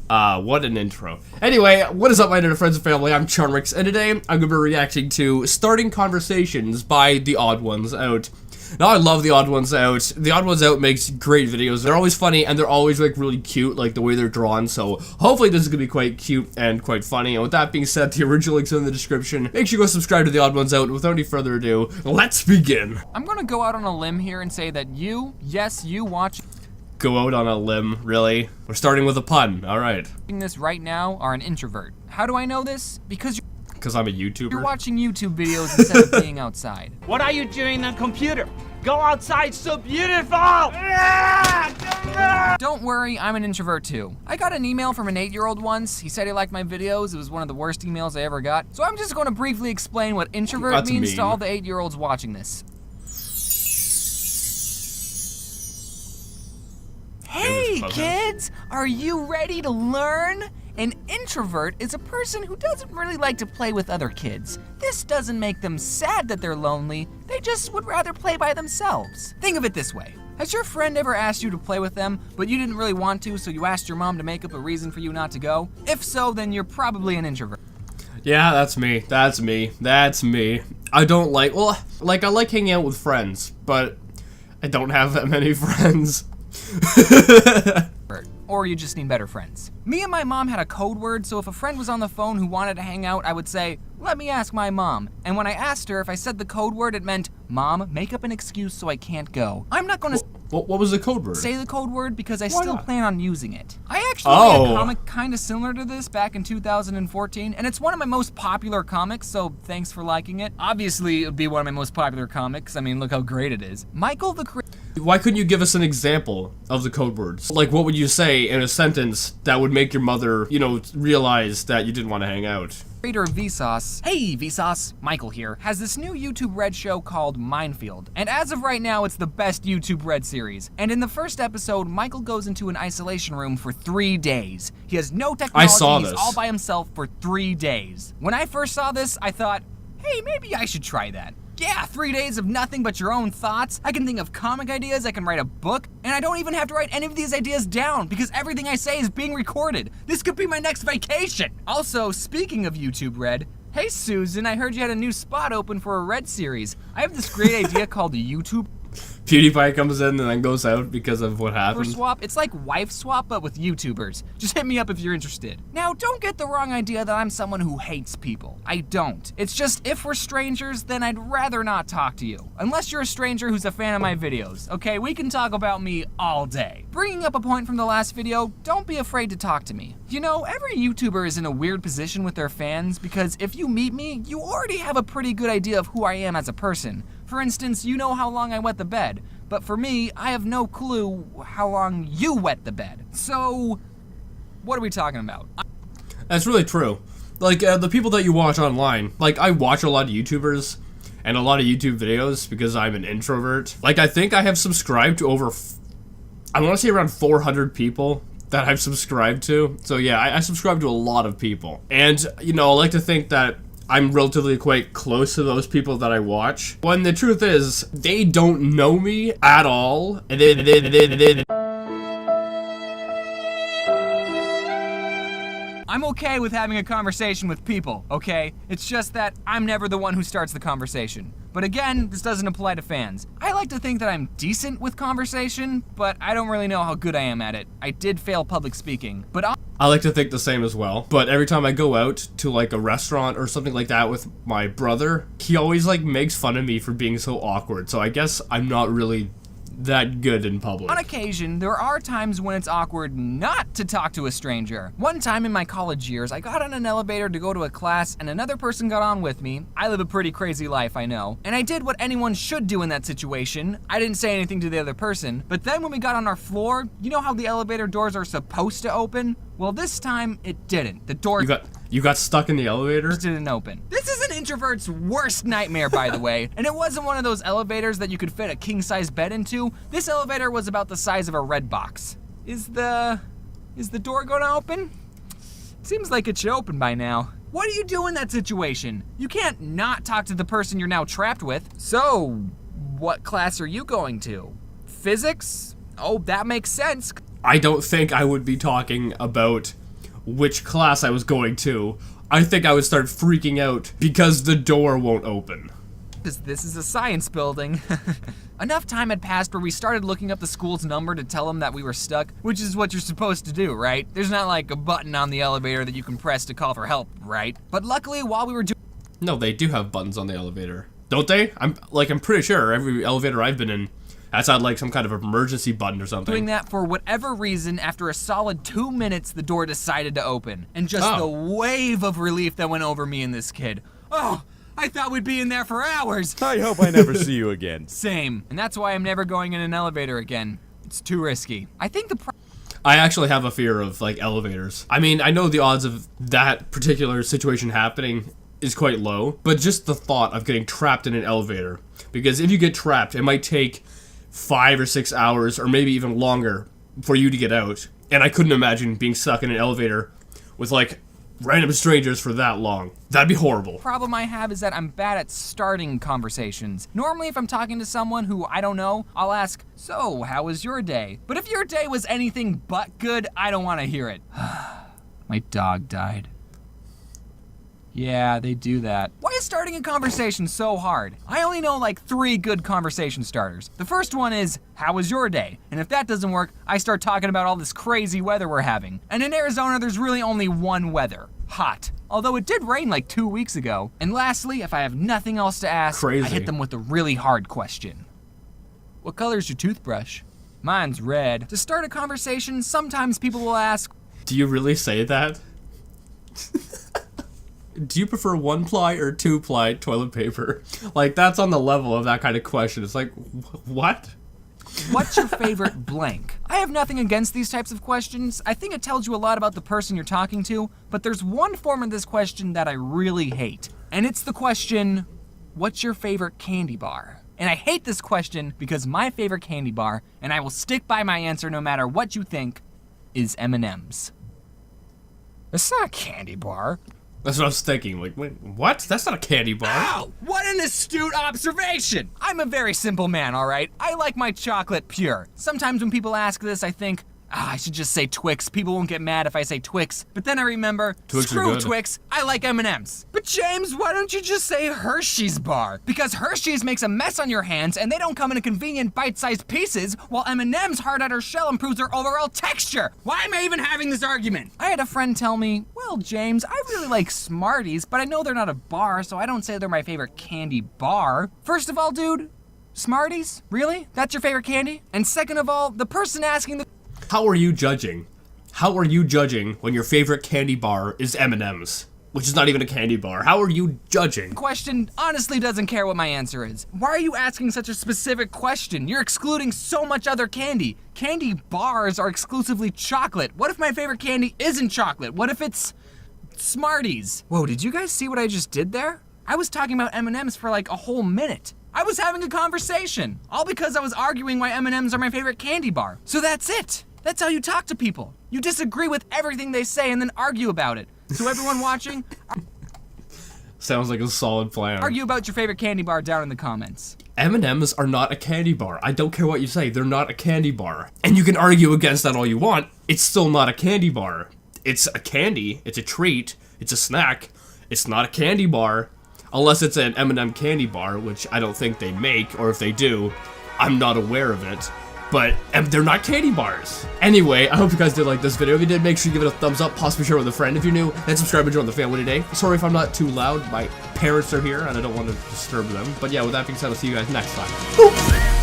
What an intro. Anyway, what is up, my internet friends and family? I'm Charmx, and today I'm going to be reacting to Starting Conversations by The Odd Ones Out. Now, I love The Odd Ones Out. The Odd Ones Out makes great videos. They're always funny, and they're always, like, really cute, like, the way they're drawn, so hopefully this is going to be quite cute and quite funny. And with that being said, the original link's in the description. Make sure you go subscribe to The Odd Ones Out. Without any further ado, let's begin. I'm going to go out on a limb here and say that you, yes, you watch... Go out on a limb, really? We're starting with a pun, alright. ...this right now are an introvert. How do I know this? Because I'm a YouTuber? You're watching YouTube videos instead of being outside. What are you doing on computer? Go outside, so beautiful! Don't worry, I'm an introvert too. I got an email from an 8-year-old once. He said he liked my videos. It was one of the worst emails I ever got. So I'm just going to briefly explain what introvert means to all the 8-year-olds watching this. Hey kids, are you ready to learn? An introvert is a person who doesn't really like to play with other kids. This doesn't make them sad that they're lonely, they just would rather play by themselves. Think of it this way. Has your friend ever asked you to play with them, but you didn't really want to, so you asked your mom to make up a reason for you not to go? If so, then you're probably an introvert. Yeah, that's me. That's me. I don't like, well, like, I like hanging out with friends, but I don't have that many friends. Or you just need better friends. Me and my mom had a code word, so if a friend was on the phone who wanted to hang out, I would say, let me ask my mom. And when I asked her if I said the code word, it meant, Mom, make up an excuse so I can't go. I'm not gonna what was the code word? Say the code word because I still plan on using it. I actually made a comic kind of similar to this back in 2014, and it's one of my most popular comics, so thanks for liking it. Obviously, it would be one of my most popular comics. I mean, look how great it is. Michael the Why couldn't you give us an example of the code words? Like, what would you say in a sentence that would make your mother, you know, realize that you didn't want to hang out? Creator Vsauce, hey Vsauce, Michael here, has this new YouTube Red show called Minefield. And as of right now, it's the best YouTube Red series. And in the first episode, Michael goes into an isolation room for 3 days. He has no technology, he's all by himself for 3 days. When I first saw this, I thought, hey, maybe I should try that. Yeah, 3 days of nothing but your own thoughts. I can think of comic ideas, I can write a book, and I don't even have to write any of these ideas down because everything I say is being recorded. This could be my next vacation. Also, speaking of YouTube Red, hey Susan, I heard you had a new spot open for a Red series. I have this great idea called YouTube PewDiePie comes in and then goes out because of what happened. Swap. It's like wife swap, but with YouTubers. Just hit me up if you're interested. Now, don't get the wrong idea that I'm someone who hates people. I don't. It's just, if we're strangers, then I'd rather not talk to you. Unless you're a stranger who's a fan of my videos. Okay, we can talk about me all day. Bringing up a point from the last video, don't be afraid to talk to me. You know, every YouTuber is in a weird position with their fans because if you meet me, you already have a pretty good idea of who I am as a person. For instance, you know how long I wet the bed, but for me, I have no clue how long you wet the bed. So, what are we talking about? That's really true. Like, the people that you watch online, like, I watch a lot of YouTubers and a lot of YouTube videos because I'm an introvert. Like, I think I have subscribed to over, I want to say around 400 people that I've subscribed to. So yeah, I subscribe to a lot of people. And, you know, I like to think that I'm relatively quite close to those people that I watch. When the truth is, they don't know me at all. I'm okay with having a conversation with people, okay? It's just that I'm never the one who starts the conversation. But again, this doesn't apply to fans. I like to think that I'm decent with conversation, but I don't really know how good I am at it. I did fail public speaking, but I like to think the same as well, but every time I go out to like a restaurant or something like that with my brother, he always like makes fun of me for being so awkward, so I guess I'm not really that good in public. On occasion, there are times when it's awkward not to talk to a stranger. One time in my college years, I got on an elevator to go to a class and another person got on with me. I live a pretty crazy life, I know. And I did what anyone should do in that situation. I didn't say anything to the other person, but then when we got on our floor, you know how the elevator doors are supposed to open? Well, this time it didn't. The door You got stuck in the elevator? Just didn't open. This is an introvert's worst nightmare, by the way. And it wasn't one of those elevators that you could fit a king-size bed into. This elevator was about the size of a red box. Is the door gonna open? Seems like it should open by now. What do you do in that situation? You can't not talk to the person you're now trapped with. So, what class are you going to? Physics? Oh, that makes sense. I don't think I would be talking about which class I was going to, I think I would start freaking out because the door won't open. This is a science building. Enough time had passed where we started looking up the school's number to tell them that we were stuck, which is what you're supposed to do, right? There's not like a button on the elevator that you can press to call for help, right? But luckily, while we were doing... No, they do have buttons on the elevator. Don't they? I'm pretty sure every elevator I've been in has had like some kind of emergency button or something. Doing that for whatever reason, after a solid 2 minutes, the door decided to open. And just the wave of relief that went over me and this kid. Oh, I thought we'd be in there for hours. I hope I never see you again. Same. And that's why I'm never going in an elevator again. It's too risky. I think I actually have a fear of like elevators. I mean, I know the odds of that particular situation happening is quite low, but just the thought of getting trapped in an elevator, because if you get trapped, it might take 5 or 6 hours or maybe even longer for you to get out. And I couldn't imagine being stuck in an elevator with like random strangers for that long. That'd be horrible. Problem I have is that I'm bad at starting conversations. Normally, if I'm talking to someone who I don't know, I'll ask, so, how was your day? But if your day was anything but good, I don't want to hear it. My dog died. Yeah, they do that. Why is starting a conversation so hard? I only know like 3 good conversation starters. The first one is, how was your day? And if that doesn't work, I start talking about all this crazy weather we're having. And in Arizona, there's really only one weather. Hot. Although it did rain like 2 weeks ago. And lastly, if I have nothing else to ask, Crazy. I hit them with a really hard question. What color's your toothbrush? Mine's red. To start a conversation, sometimes people will ask, Do you really say that? Do you prefer 1-ply or 2-ply toilet paper? Like, that's on the level of that kind of question. It's like, what? what's your favorite blank? I have nothing against these types of questions. I think it tells you a lot about the person you're talking to, but there's one form of this question that I really hate. And it's the question, what's your favorite candy bar? And I hate this question because my favorite candy bar, and I will stick by my answer no matter what you think, is M&M's. It's not a candy bar. That's what I was thinking. Like, wait, what? That's not a candy bar. Ow! What an astute observation! I'm a very simple man, all right? I like my chocolate pure. Sometimes when people ask this, I think, I should just say Twix. People won't get mad if I say Twix. But then I remember, Twix are screw good. Twix, I like M&M's. But James, why don't you just say Hershey's bar? Because Hershey's makes a mess on your hands and they don't come in convenient bite-sized pieces, while M&M's hard outer shell improves their overall texture. Why am I even having this argument? I had a friend tell me, well, James, I really like Smarties, but I know they're not a bar, so I don't say they're my favorite candy bar. First of all, dude, Smarties? Really? That's your favorite candy? And second of all, the person asking the How are you judging? How are you judging when your favorite candy bar is M&M's, which is not even a candy bar? How are you judging? question honestly doesn't care what my answer is. Why are you asking such a specific question? You're excluding so much other candy. Candy bars are exclusively chocolate. What if my favorite candy isn't chocolate? What if it's Smarties? Whoa, did you guys see what I just did there? I was talking about M&M's for like a whole minute. I was having a conversation, all because I was arguing why M&M's are my favorite candy bar. So that's it. That's how you talk to people. You disagree with everything they say and then argue about it. So everyone watching, Sounds like a solid plan. argue about your favorite candy bar down in the comments. M&M's are not a candy bar. I don't care what you say. They're not a candy bar. And you can argue against that all you want. It's still not a candy bar. It's a candy. It's a treat. It's a snack. It's not a candy bar. Unless it's an M&M candy bar, which I don't think they make, or if they do, I'm not aware of it. But they're not candy bars. Anyway, I hope you guys did like this video. If you did, make sure you give it a thumbs up, possibly share with a friend if you're new, and subscribe and join the family today. Sorry if I'm not too loud. My parents are here, and I don't want to disturb them. But yeah, with that being said, I'll see you guys next time. Boop.